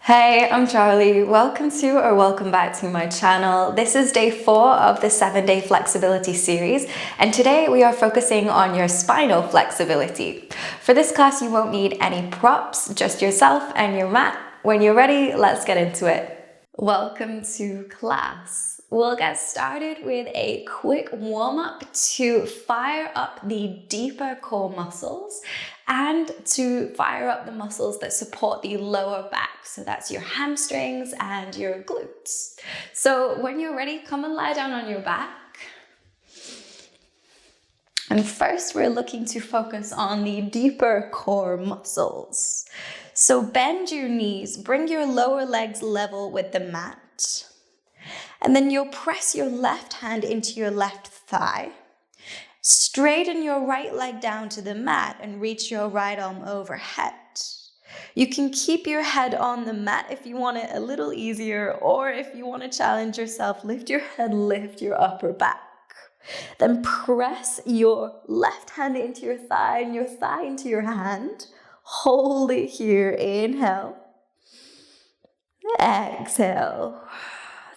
Hey, I'm Charlie. Welcome back to my channel. This is day 4 of the 7-day flexibility series, and today we are focusing on your spinal flexibility. For this class, you won't need any props, just yourself and your mat. When you're ready, let's get into it. Welcome to class. We'll get started with a quick warm-up to fire up the deeper core muscles and to fire up the muscles that support the lower back. So that's your hamstrings and your glutes. So when you're ready, come and lie down on your back. And first, we're looking to focus on the deeper core muscles. So bend your knees, bring your lower legs level with the mat. And then you'll press your left hand into your left thigh. Straighten your right leg down to the mat and reach your right arm overhead. You can keep your head on the mat if you want it a little easier, or if you want to challenge yourself, lift your head, lift your upper back. Then press your left hand into your thigh and your thigh into your hand. Hold it here. Inhale. Exhale.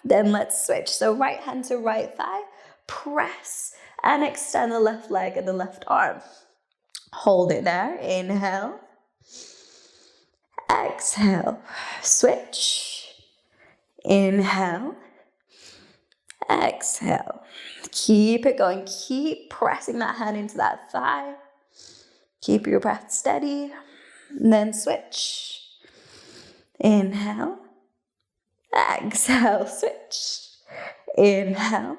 Then let's switch. So right hand to right thigh. Press and extend the left leg and the left arm. Hold it there. Inhale. Exhale. Switch. Inhale. Exhale. Keep it going. Keep pressing that hand into that thigh. Keep your breath steady. And then switch. Inhale. Exhale. Switch. Inhale.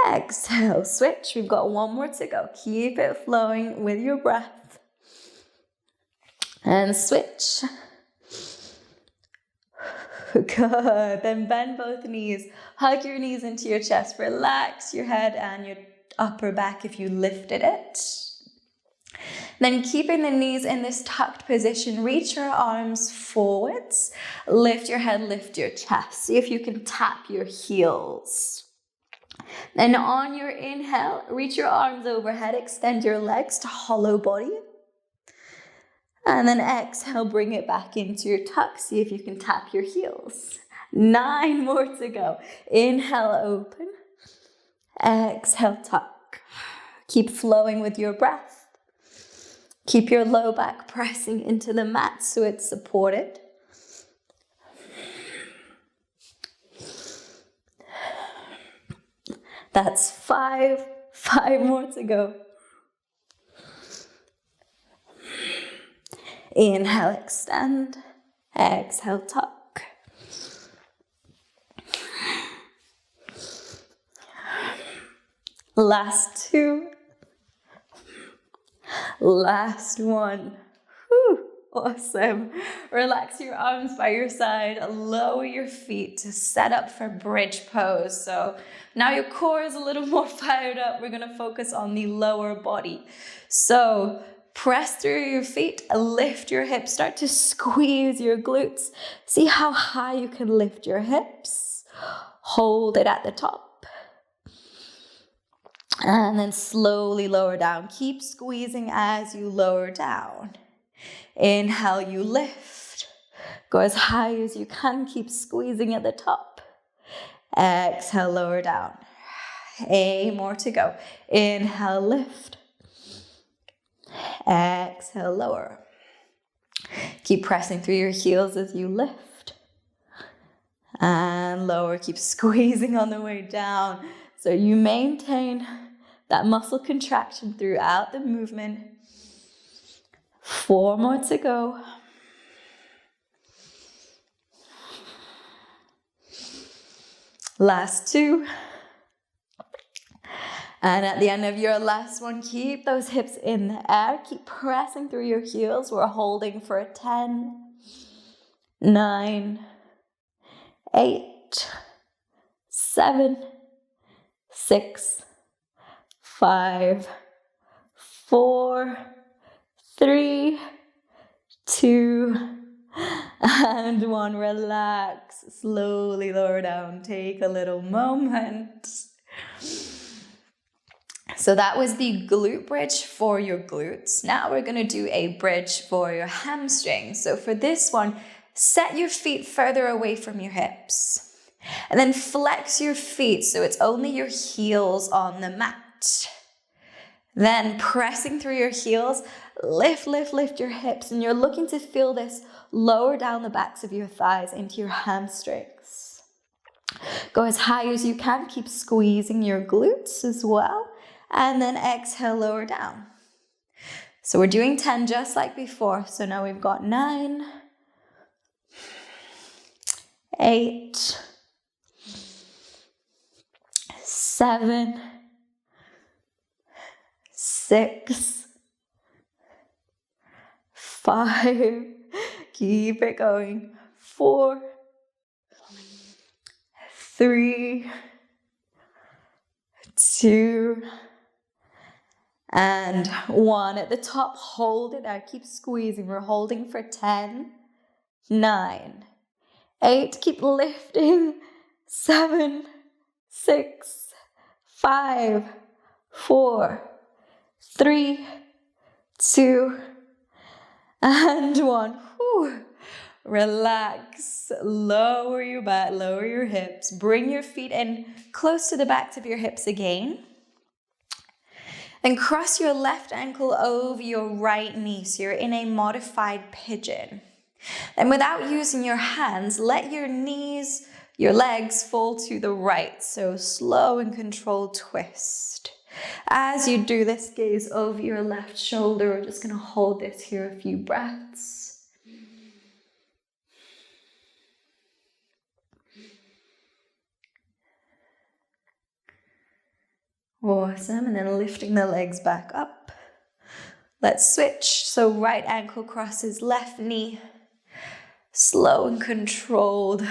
Exhale. Switch. We've got one more to go. Keep it flowing with your breath. And switch. Good. Then bend both knees. Hug your knees into your chest. Relax your head and your upper back if you lifted it. Then keeping the knees in this tucked position, reach your arms forwards. Lift your head, lift your chest. See if you can tap your heels. Then on your inhale, reach your arms overhead, extend your legs to hollow body. And then exhale, bring it back into your tuck. See if you can tap your heels. 9 more to go. Inhale, open. Exhale, tuck. Keep flowing with your breath. Keep your low back pressing into the mat so it's supported. That's 5. 5 more to go. Inhale, extend. Exhale, tuck. Last 2. Last 1. Whew, awesome. Relax your arms by your side. Lower your feet to set up for bridge pose. So now your core is a little more fired up. We're going to focus on the lower body. So press through your feet, lift your hips, start to squeeze your glutes. See how high you can lift your hips. Hold it at the top. And then slowly lower down. Keep squeezing as you lower down. Inhale, you lift. Go as high as you can. Keep squeezing at the top. Exhale, lower down. 8 more to go. Inhale, lift. Exhale, lower. Keep pressing through your heels as you lift. And lower. Keep squeezing on the way down. So you maintain that muscle contraction throughout the movement. 4 more to go. Last 2. And at the end of your last one, keep those hips in the air. Keep pressing through your heels. We're holding for a 10, 9, 8, 7, 6, 5, 4, 3, 2, and 1. Relax. Slowly lower down. Take a little moment. So that was the glute bridge for your glutes. Now we're going to do a bridge for your hamstrings. So for this one, set your feet further away from your hips. And then flex your feet so it's only your heels on the mat. Then pressing through your heels, lift your hips, and you're looking to feel this lower down the backs of your thighs into your hamstrings. Go as high as you can, keep squeezing your glutes as well, and then exhale, lower down. So we're doing 10 just like before. So now we've got 9, 8, 7, 6, 5, keep it going, 4, 3, 2, and 1. At the top, hold it out, keep squeezing. We're holding for 10, 9, 8, keep lifting, 7, 6, 5, 4, 3, 2, and 1. Whew. Relax, lower your back, lower your hips, bring your feet in close to the backs of your hips again. Then cross your left ankle over your right knee, so you're in a modified pigeon. Then without using your hands, let your knees, your legs fall to the right, so slow and controlled twist. As you do this, gaze over your left shoulder. We're just going to hold this here a few breaths. Awesome, and then lifting the legs back up. Let's switch. So right ankle crosses left knee. Slow and controlled.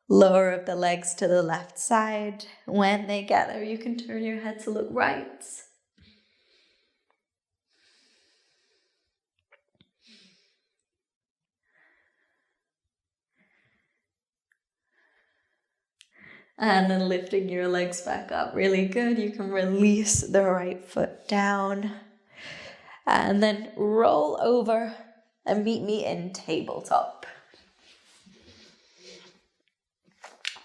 Lower of the legs to the left side. When they get there, you can turn your head to look right. And then lifting your legs back up. Really good. You can release the right foot down. And then roll over and meet me in tabletop.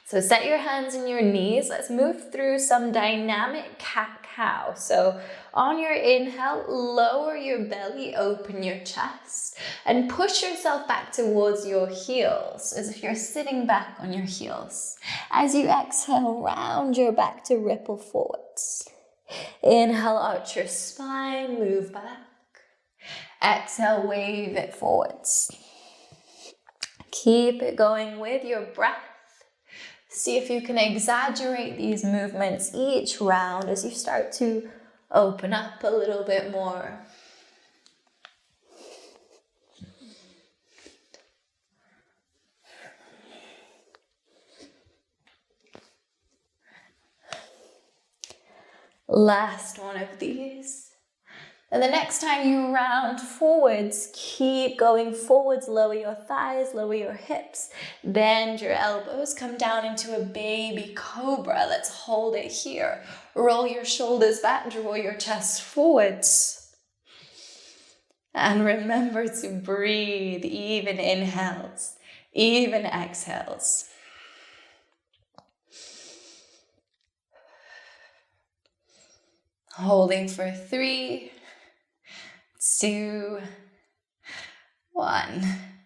So set your hands in your knees. Let's move through some dynamic cat-cow. So on your inhale, lower your belly, open your chest, and push yourself back towards your heels, as if you're sitting back on your heels. As you exhale, round your back to ripple forwards. Inhale, arch your spine, move back. Exhale, wave it forwards. Keep it going with your breath. See if you can exaggerate these movements each round as you start to open up a little bit more. Last one of these. And the next time you round forwards, keep going forwards, lower your thighs, lower your hips, bend your elbows, come down into a baby cobra. Let's hold it here. Roll your shoulders back, draw your chest forwards. And remember to breathe, even inhales, even exhales. Holding for 3, 2, 1.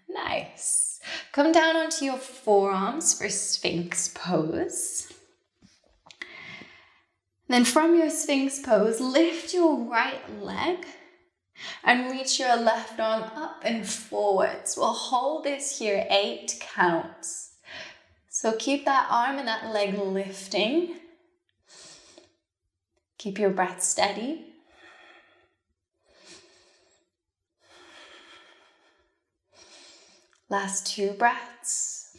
Nice. Come down onto your forearms for Sphinx pose. Then from your Sphinx pose, lift your right leg and reach your left arm up and forwards. We'll hold this here 8 counts. So keep that arm and that leg lifting. Keep your breath steady. Last 2 breaths.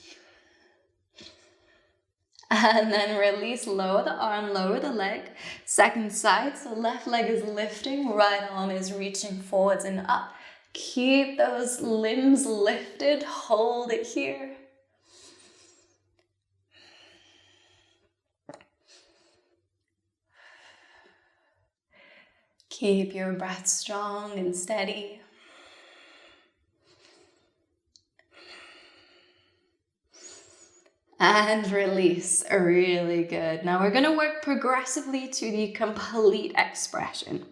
And then release, lower the arm, lower the leg. Second side, so left leg is lifting, right arm is reaching forwards and up. Keep those limbs lifted, hold it here. Keep your breath strong and steady. And release. Really good. Now we're going to work progressively to the complete expression.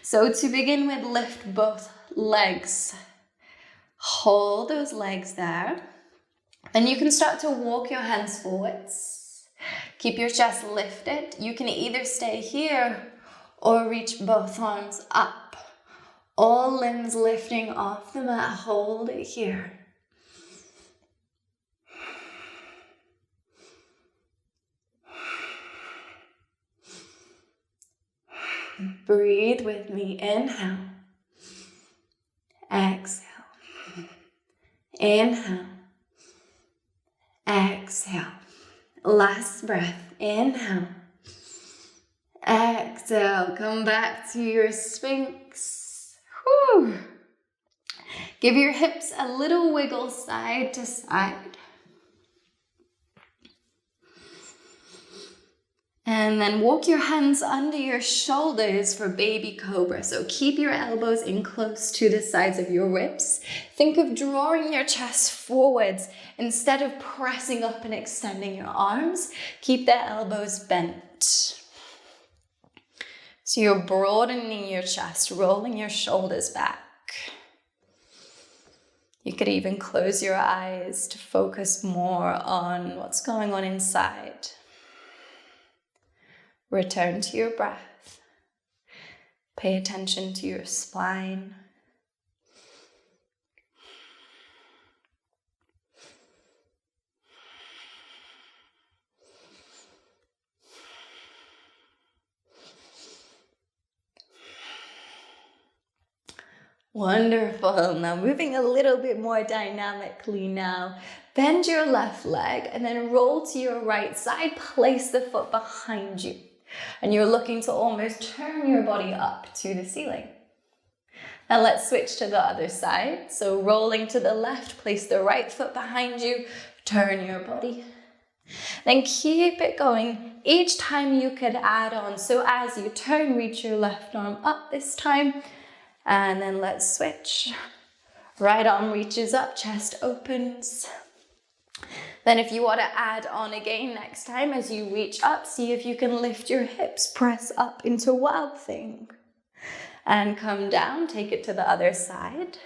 So to begin with, lift both legs. Hold those legs there. And you can start to walk your hands forwards. Keep your chest lifted. You can either stay here or reach both arms up. All limbs lifting off the mat. Hold it here. Breathe with me. Inhale. Exhale. Inhale. Exhale. Last breath. Inhale. Exhale. Come back to your Sphinx. Whew. Give your hips a little wiggle side to side. And then walk your hands under your shoulders for baby cobra. So keep your elbows in close to the sides of your ribs. Think of drawing your chest forwards instead of pressing up and extending your arms. Keep the elbows bent. So you're broadening your chest, rolling your shoulders back. You could even close your eyes to focus more on what's going on inside. Return to your breath. Pay attention to your spine. Wonderful. Now moving a little bit more dynamically now. Bend your left leg and then roll to your right side. Place the foot behind you. And you're looking to almost turn your body up to the ceiling. Now let's switch to the other side. So rolling to the left, place the right foot behind you, turn your body. Then keep it going. Each time you could add on. So as you turn, reach your left arm up this time. And then let's switch. Right arm reaches up, chest opens. Then if you want to add on again next time, as you reach up, see if you can lift your hips, press up into Wild Thing. And come down, take it to the other side.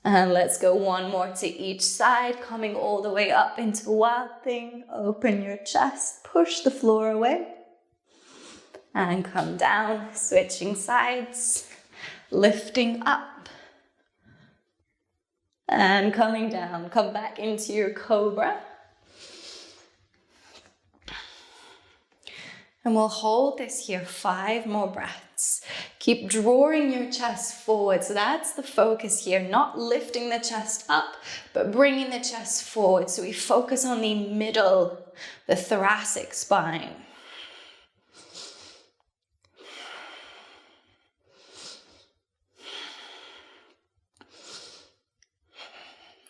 And let's go one more to each side, coming all the way up into Wild Thing. Open your chest, push the floor away. And come down, switching sides, lifting up. And coming down, come back into your cobra. And we'll hold this here 5 more breaths. Keep drawing your chest forward. So that's the focus here, not lifting the chest up, but bringing the chest forward. So we focus on the middle, the thoracic spine.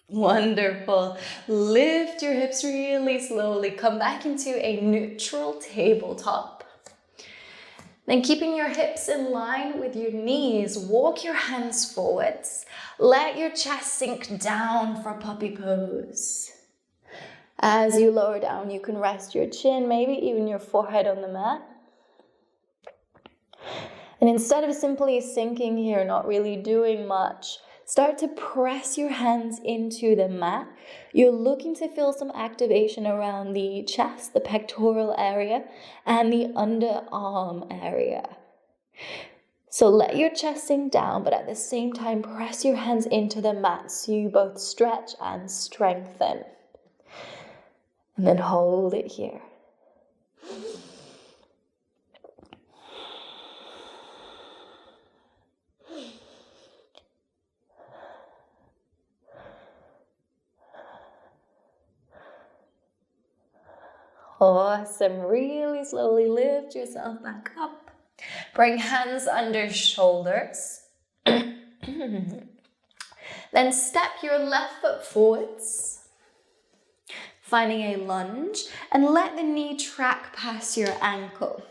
Wonderful. Lift your hips really slowly. Come back into a neutral tabletop. Then keeping your hips in line with your knees, walk your hands forwards. Let your chest sink down for puppy pose. As you lower down, you can rest your chin, maybe even your forehead on the mat. And instead of simply sinking here, not really doing much, start to press your hands into the mat. You're looking to feel some activation around the chest, the pectoral area, and the underarm area. So let your chest sink down, but at the same time, press your hands into the mat so you both stretch and strengthen. And then hold it here. Awesome. Really slowly lift yourself back up. Bring hands under shoulders. Then step your left foot forwards, finding a lunge, and let the knee track past your ankle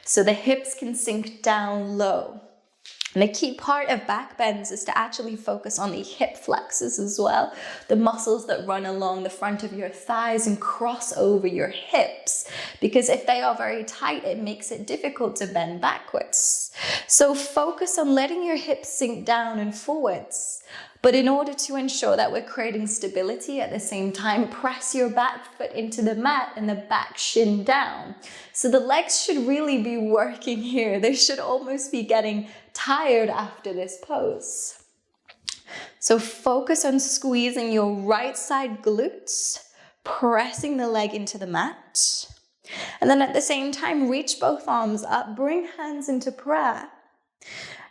so the hips can sink down low. And a key part of back bends is to actually focus on the hip flexors as well, the muscles that run along the front of your thighs and cross over your hips, because if they are very tight, it makes it difficult to bend backwards. So focus on letting your hips sink down and forwards. But in order to ensure that we're creating stability at the same time, press your back foot into the mat and the back shin down. So the legs should really be working here. They should almost be getting tired after this pose. So focus on squeezing your right side glutes, pressing the leg into the mat. And then at the same time, reach both arms up, bring hands into prayer.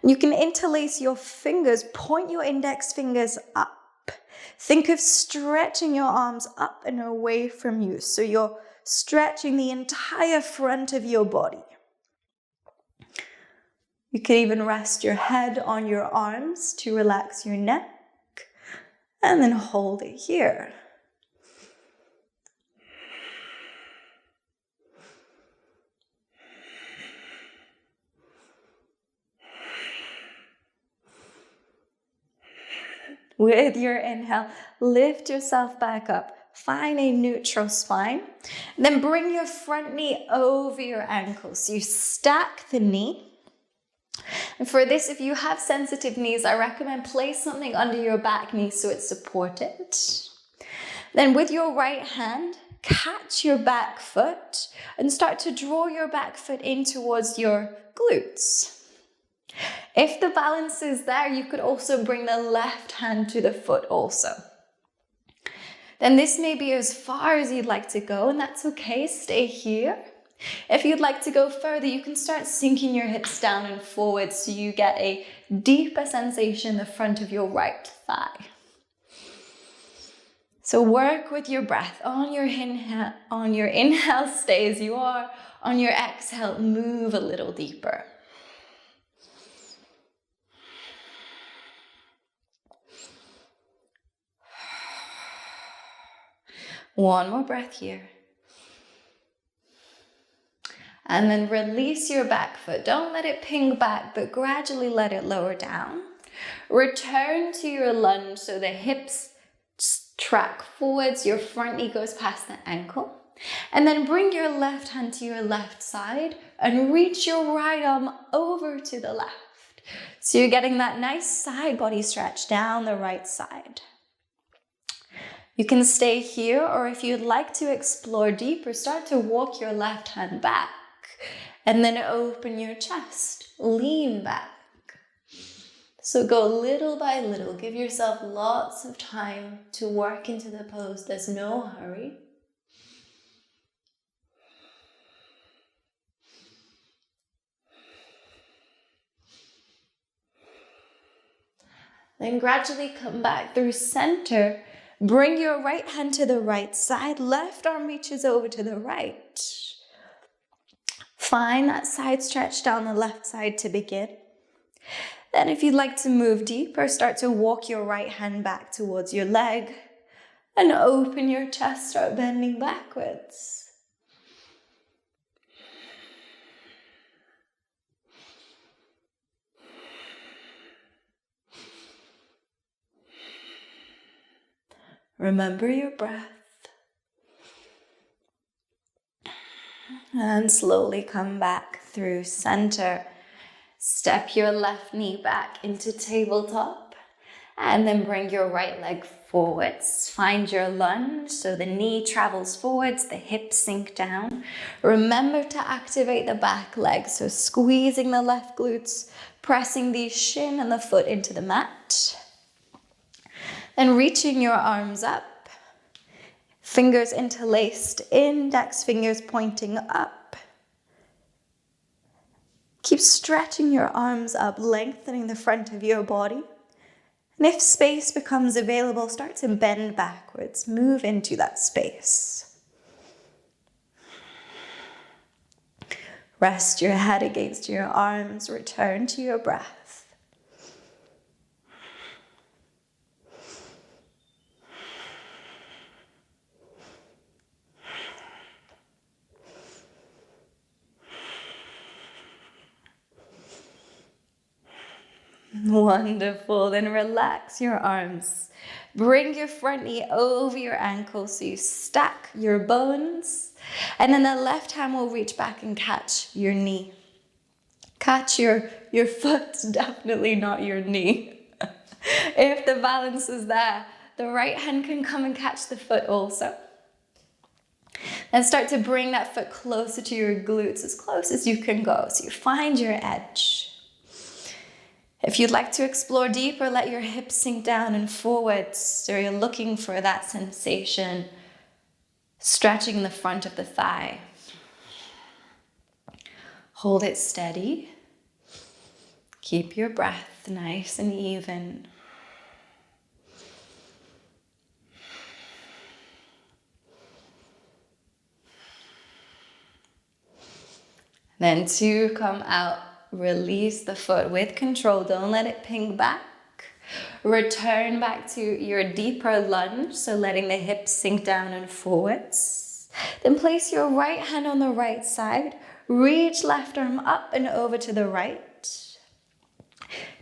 You can interlace your fingers, point your index fingers up. Think of stretching your arms up and away from you. So you're stretching the entire front of your body. You can even rest your head on your arms to relax your neck. And then hold it here. With your inhale, lift yourself back up. Find a neutral spine. Then bring your front knee over your ankles. So you stack the knee. And for this, if you have sensitive knees, I recommend place something under your back knee so it's supported. Then with your right hand, catch your back foot and start to draw your back foot in towards your glutes. If the balance is there, you could also bring the left hand to the foot also. Then this may be as far as you'd like to go, and that's okay, stay here. If you'd like to go further, you can start sinking your hips down and forward so you get a deeper sensation in the front of your right thigh. So work with your breath. On your inhale, stay as you are. On your exhale, move a little deeper. One more breath here. And then release your back foot. Don't let it ping back, but gradually let it lower down. Return to your lunge so the hips track forwards, your front knee goes past the ankle. And then bring your left hand to your left side and reach your right arm over to the left. So you're getting that nice side body stretch down the right side. You can stay here, or if you'd like to explore deeper, start to walk your left hand back and then open your chest, lean back. So go little by little, give yourself lots of time to work into the pose. There's no hurry. Then gradually come back through center. Bring your right hand to the right side. Left arm reaches over to the right. Find that side stretch down the left side to begin. Then if you'd like to move deeper, start to walk your right hand back towards your leg and open your chest, start bending backwards. Remember your breath. And slowly come back through center. Step your left knee back into tabletop. And then bring your right leg forwards. Find your lunge so the knee travels forwards, the hips sink down. Remember to activate the back leg. So squeezing the left glutes, pressing the shin and the foot into the mat. Then reaching your arms up, fingers interlaced, index fingers pointing up. Keep stretching your arms up, lengthening the front of your body. And if space becomes available, start to bend backwards, move into that space. Rest your head against your arms, return to your breath. Wonderful. Then relax your arms. Bring your front knee over your ankle so you stack your bones. And then the left hand will reach back and catch your knee. Catch your foot, definitely not your knee. If the balance is there, the right hand can come and catch the foot also. And start to bring that foot closer to your glutes, as close as you can go. So you find your edge. If you'd like to explore deeper, let your hips sink down and forwards. So you're looking for that sensation, stretching the front of the thigh. Hold it steady. Keep your breath nice and even. Then 2, come out. Release the foot with control. Don't let it ping back. Return back to your deeper lunge. So letting the hips sink down and forwards. Then place your right hand on the right side. Reach left arm up and over to the right.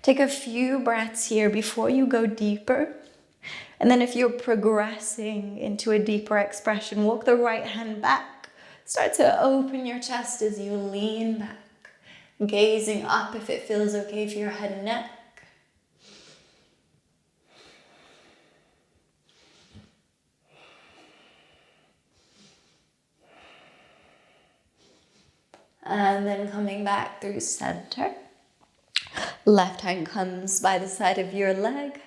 Take a few breaths here before you go deeper. And then if you're progressing into a deeper expression, walk the right hand back. Start to open your chest as you lean back. Gazing up if it feels okay for your head and neck. And then coming back through center. Left hand comes by the side of your leg.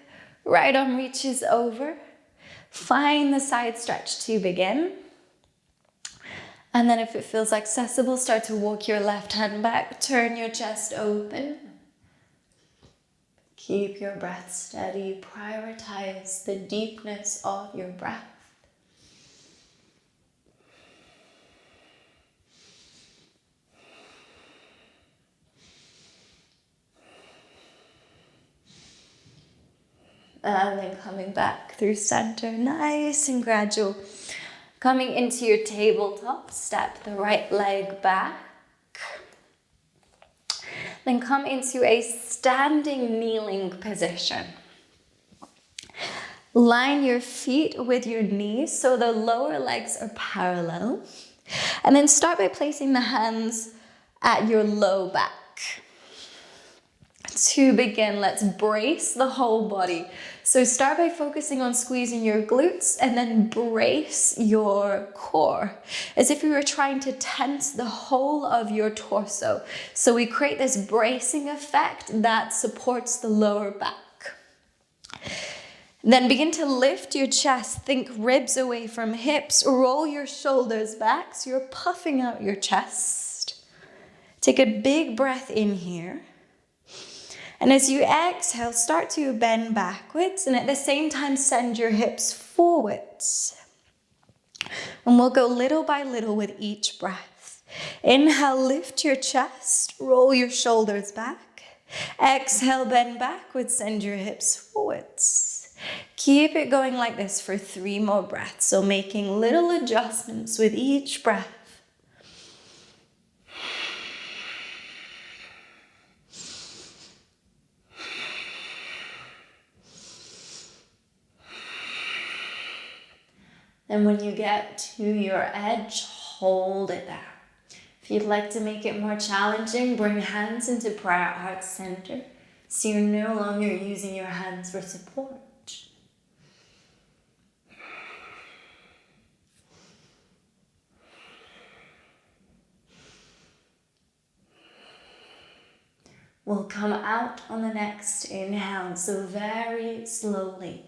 Right arm reaches over. Find the side stretch to begin. And then if it feels accessible, start to walk your left hand back. Turn your chest open. Keep your breath steady. Prioritize the deepness of your breath. And then coming back through center, nice and gradual. Coming into your tabletop, step the right leg back. Then come into a standing kneeling position. Line your feet with your knees so the lower legs are parallel. And then start by placing the hands at your low back. To begin, let's brace the whole body. So start by focusing on squeezing your glutes and then brace your core as if you were trying to tense the whole of your torso. So we create this bracing effect that supports the lower back. Then begin to lift your chest, think ribs away from hips, roll your shoulders back so you're puffing out your chest. Take a big breath in here. And as you exhale, start to bend backwards and at the same time send your hips forwards. And we'll go little by little with each breath. Inhale, lift your chest, roll your shoulders back. Exhale, bend backwards, send your hips forwards. Keep it going like this for 3 more breaths. So making little adjustments with each breath. And when you get to your edge, hold it there. If you'd like to make it more challenging, bring hands into prayer heart center so you're no longer using your hands for support. We'll come out on the next inhale, so very slowly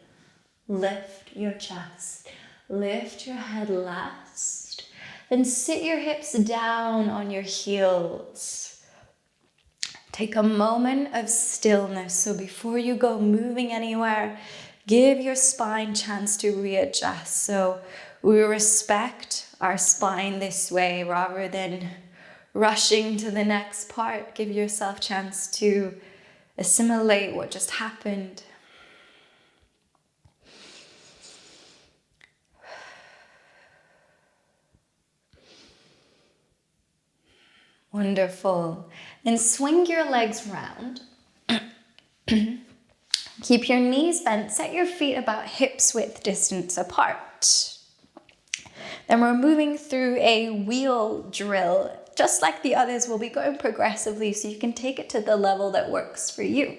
lift your chest. Lift your head last. Then sit your hips down on your heels. Take a moment of stillness. So before you go moving anywhere, give your spine a chance to readjust. So we respect our spine this way rather than rushing to the next part. Give yourself a chance to assimilate what just happened. Wonderful. Then swing your legs round. Keep your knees bent, set your feet about hips width distance apart. Then we're moving through a wheel drill. Just like the others, we'll be going progressively so you can take it to the level that works for you.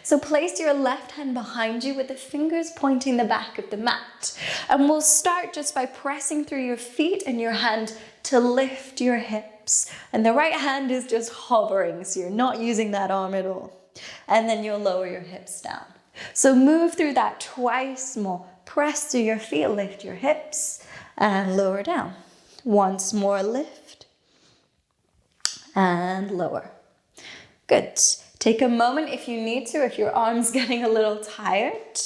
So place your left hand behind you with the fingers pointing the back of the mat. And we'll start just by pressing through your feet and your hand to lift your hips. And the right hand is just hovering, so you're not using that arm at all. And then you'll lower your hips down. So move through that twice more. Press through your feet, lift your hips, and lower down. Once more, lift and lower. Good. Take a moment if you need to, if your arm's getting a little tired.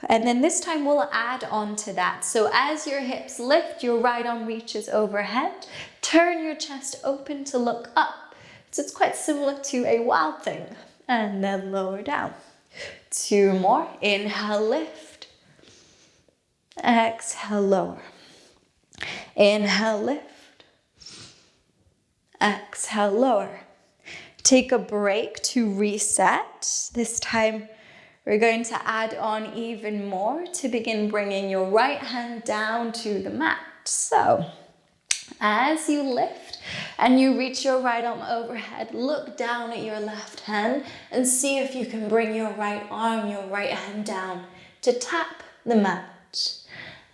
And then this time we'll add on to that. So as your hips lift, your right arm reaches overhead. Turn your chest open to look up. So it's quite similar to a wild thing. And then lower down. 2 more. Inhale, lift. Exhale, lower. Inhale, lift. Exhale, lower. Take a break to reset. This time we're going to add on even more to begin bringing your right hand down to the mat. So as you lift and you reach your right arm overhead, look down at your left hand and see if you can bring your right arm, your right hand down to tap the mat.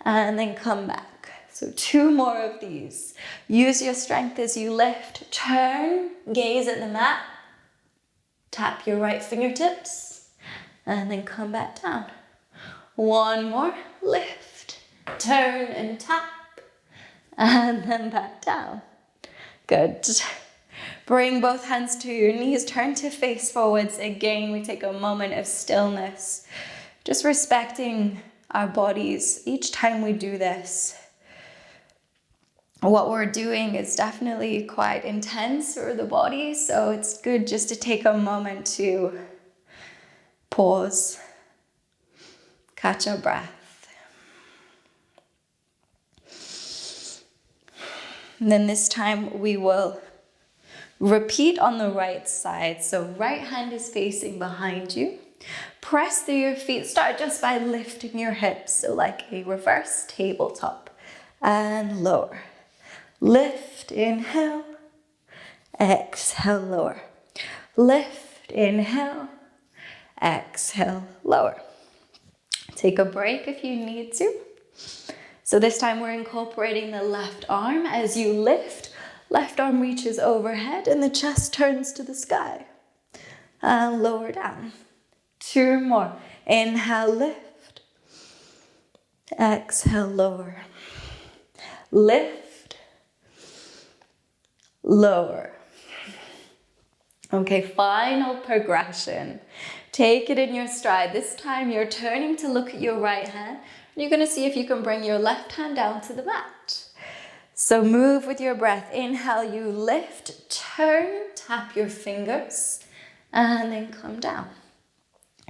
And then come back. So 2 more of these. Use your strength as you lift. Turn, gaze at the mat. Tap your right fingertips. And then come back down. 1 more. Lift. Turn and tap. And then back down. Good. Bring both hands to your knees. Turn to face forwards. Again, we take a moment of stillness. Just respecting our bodies each time we do this. What we're doing is definitely quite intense for the body, so it's good just to take a moment to pause, catch our breath. And then this time we will repeat on the right side. So right hand is facing behind you. Press through your feet. Start just by lifting your hips, so like a reverse tabletop, and lower. Lift, inhale, exhale, lower. Lift, inhale, exhale, lower. Take a break if you need to. So this time we're incorporating the left arm. As you lift, left arm reaches overhead and the chest turns to the sky. And lower down. 2 more. Inhale, lift. Exhale, lower. Lift. Lower. Okay, final progression. Take it in your stride. This time you're turning to look at your right hand. You're going to see if you can bring your left hand down to the mat. So move with your breath. Inhale, you lift, turn, tap your fingers, and then come down.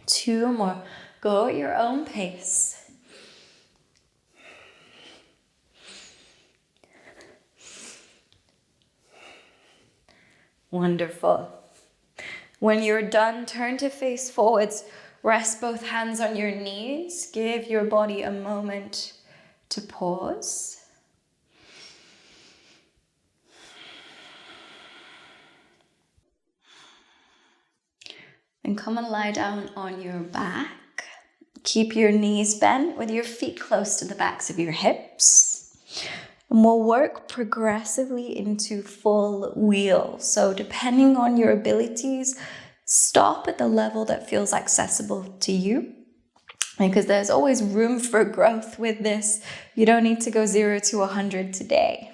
2 more. Go at your own pace. Wonderful. When you're done, turn to face forwards. Rest both hands on your knees. Give your body a moment to pause. And come and lie down on your back. Keep your knees bent with your feet close to the backs of your hips. And we'll work progressively into full wheel. So depending on your abilities, stop at the level that feels accessible to you. Because there's always room for growth with this. You don't need to go 0 to 100 today.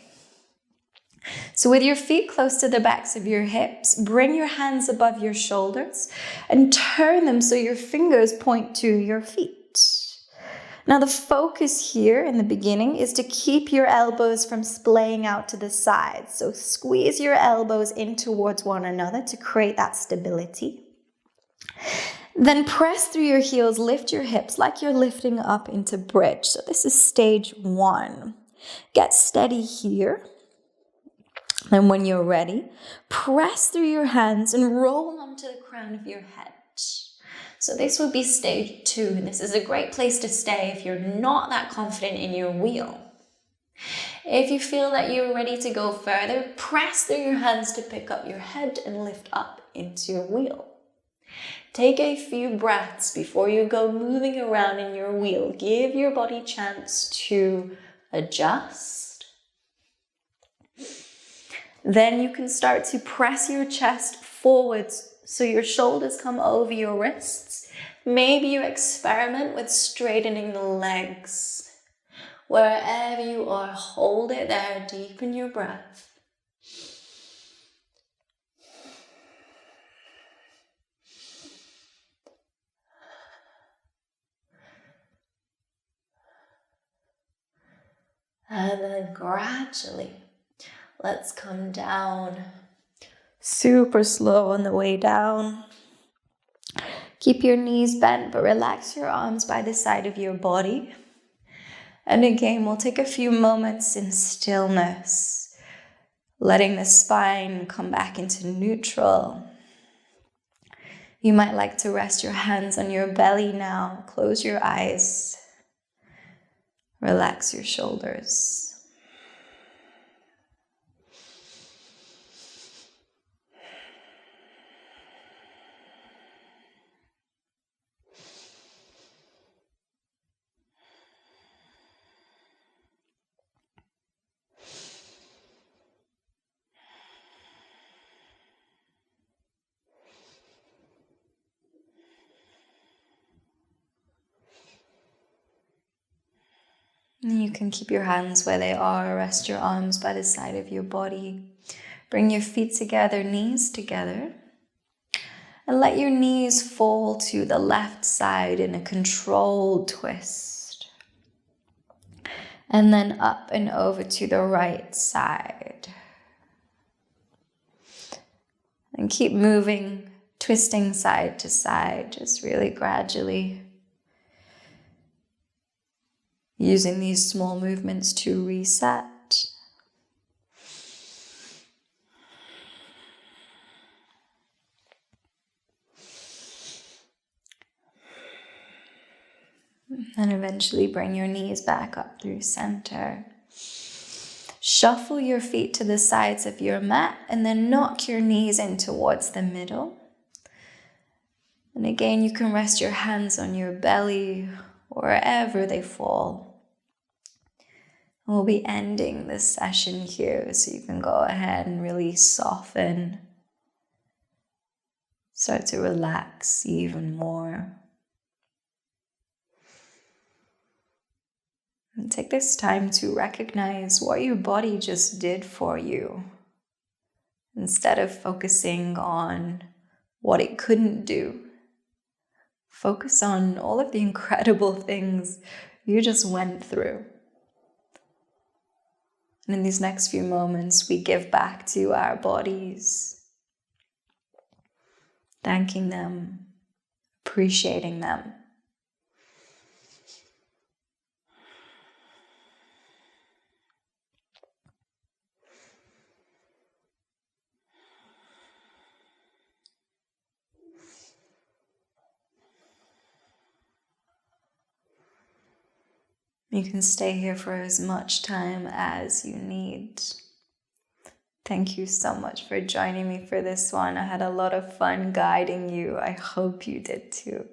So with your feet close to the backs of your hips, bring your hands above your shoulders and turn them so your fingers point to your feet. Now the focus here in the beginning is to keep your elbows from splaying out to the sides. So squeeze your elbows in towards one another to create that stability. Then press through your heels, lift your hips like you're lifting up into bridge. So this is stage 1. Get steady here. And when you're ready, press through your hands and roll onto the crown of your head. So this would be stage 2, and this is a great place to stay if you're not that confident in your wheel. If you feel that you're ready to go further, press through your hands to pick up your head and lift up into your wheel. Take a few breaths before you go moving around in your wheel. Give your body a chance to adjust. Then you can start to press your chest forwards so your shoulders come over your wrists. Maybe you experiment with straightening the legs. Wherever you are, hold it there, deepen your breath. And then gradually, let's come down. Super slow on the way down. Keep your knees bent, but relax your arms by the side of your body. And again, we'll take a few moments in stillness, letting the spine come back into neutral. You might like to rest your hands on your belly now. Close your eyes. Relax your shoulders. And you can keep your hands where they are, rest your arms by the side of your body. Bring your feet together, knees together. And let your knees fall to the left side in a controlled twist. And then up and over to the right side. And keep moving, twisting side to side, just really gradually. Using these small movements to reset. And eventually bring your knees back up through center. Shuffle your feet to the sides of your mat and then knock your knees in towards the middle. And again, you can rest your hands on your belly wherever they fall. We'll be ending this session here, so you can go ahead and really soften. Start to relax even more. And take this time to recognize what your body just did for you, instead of focusing on what it couldn't do. Focus on all of the incredible things you just went through. And in these next few moments, we give back to our bodies, thanking them, appreciating them. You can stay here for as much time as you need. Thank you so much for joining me for this one. I had a lot of fun guiding you. I hope you did too.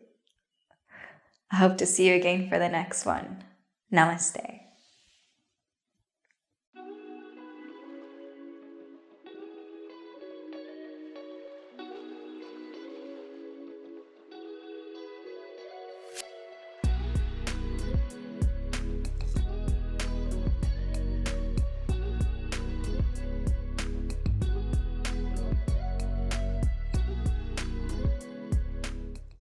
I hope to see you again for the next one. Namaste.